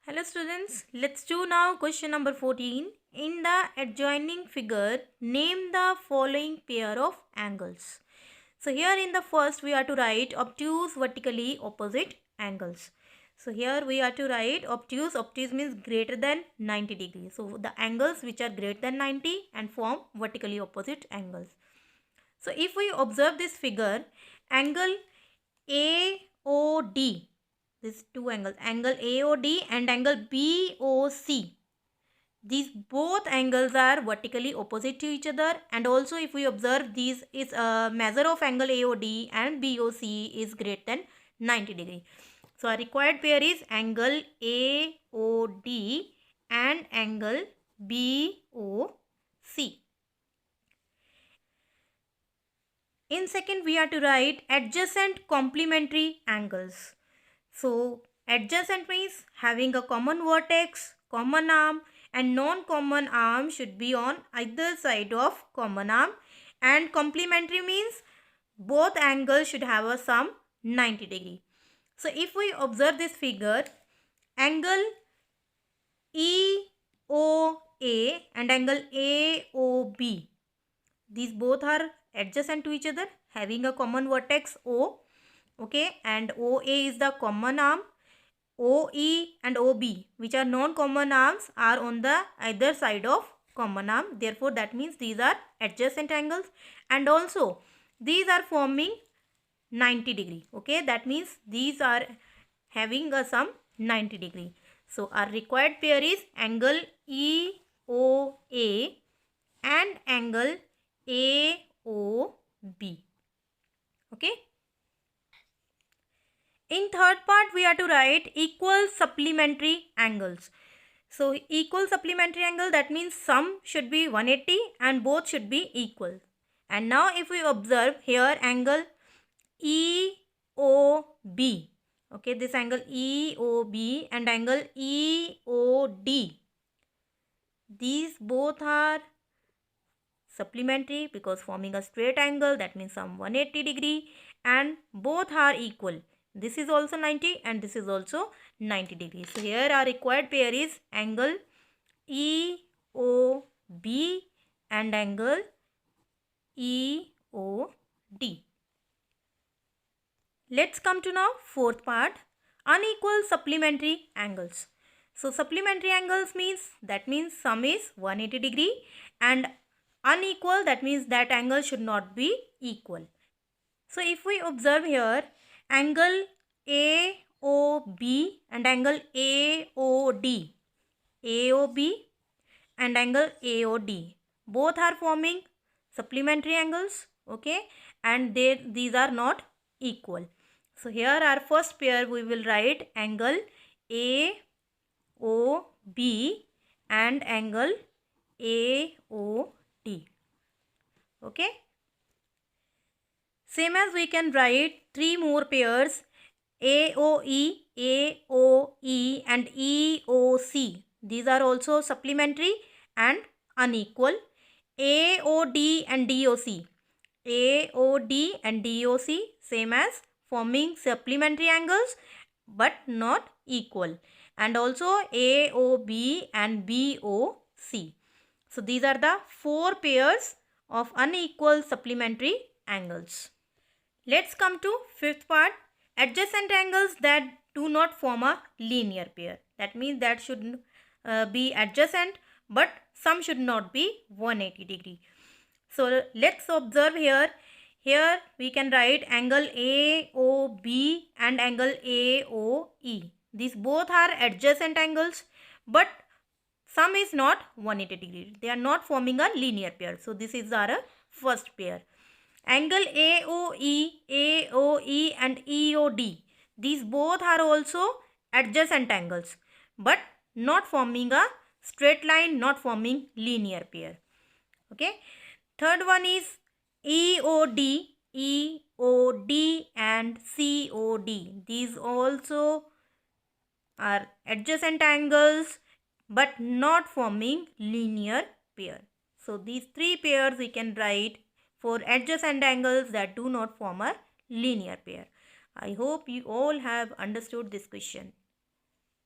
Hello students, let's do now question number 14. In the adjoining figure, name the following pair of angles. So here in the first we are to write obtuse vertically opposite angles. So here we are to write obtuse means greater than 90 degrees. So the angles which are greater than 90 and form vertically opposite angles. So if we observe this figure, angle AOD, these two angles, angle AOD and angle BOC, these both angles are vertically opposite to each other, and also if we observe, these is a measure of angle AOD and BOC is greater than 90 degree. So our required pair is angle AOD and angle BOC. In second, we are to write adjacent complementary angles. So adjacent means having a common vertex, common arm, and non-common arm should be on either side of common arm, and complementary means both angles should have a sum 90 degree. So if we observe this figure, angle EOA and angle AOB, these both are adjacent to each other, having a common vertex O. Okay, and OA is the common arm. OE and OB, which are non-common arms, are on the either side of common arm. Therefore, that means these are adjacent angles, and also these are forming 90 degree. Okay, that means these are having a sum 90 degree. So our required pair is angle EOA and angle AOB. Okay. In third part, we are to write equal supplementary angles. So equal supplementary angle, that means sum should be 180 and both should be equal. And now if we observe here angle EOB, okay, this angle EOB and angle EOD, these both are supplementary because forming a straight angle, that means sum 180 degree, and both are equal. This is also 90 and this is also 90 degrees. So here our required pair is angle EOB and angle EOD. Let's come to now fourth part, unequal supplementary angles. So supplementary angles means, that means sum is 180 degree, and unequal, that means that angle should not be equal. So if we observe here, angle AOB and angle AOD, AOB and angle AOD, both are forming supplementary angles, okay, and these are not equal. So here our first pair we will write angle AOB and angle AOD. Okay. Same as we can write three more pairs, AOE, AOE and EOC. These are also supplementary and unequal. AOD and DOC. AOD and DOC same as forming supplementary angles but not equal. And also AOB and BOC. So these are the four pairs of unequal supplementary angles. Let's come to fifth part, adjacent angles that do not form a linear pair. That means that should be adjacent, but some should not be 180 degree. So let's observe here. Here we can write angle AOB and angle AOE. These both are adjacent angles, but sum is not 180 degree. They are not forming a linear pair. So this is our first pair. Angle AOE, AOE and EOD, these both are also adjacent angles but not forming a straight line, not forming linear pair. Okay. Third one is EOD, EOD and COD. These also are adjacent angles but not forming linear pair. So these three pairs we can write for adjacent angles that do not form a linear pair. I hope you all have understood this question.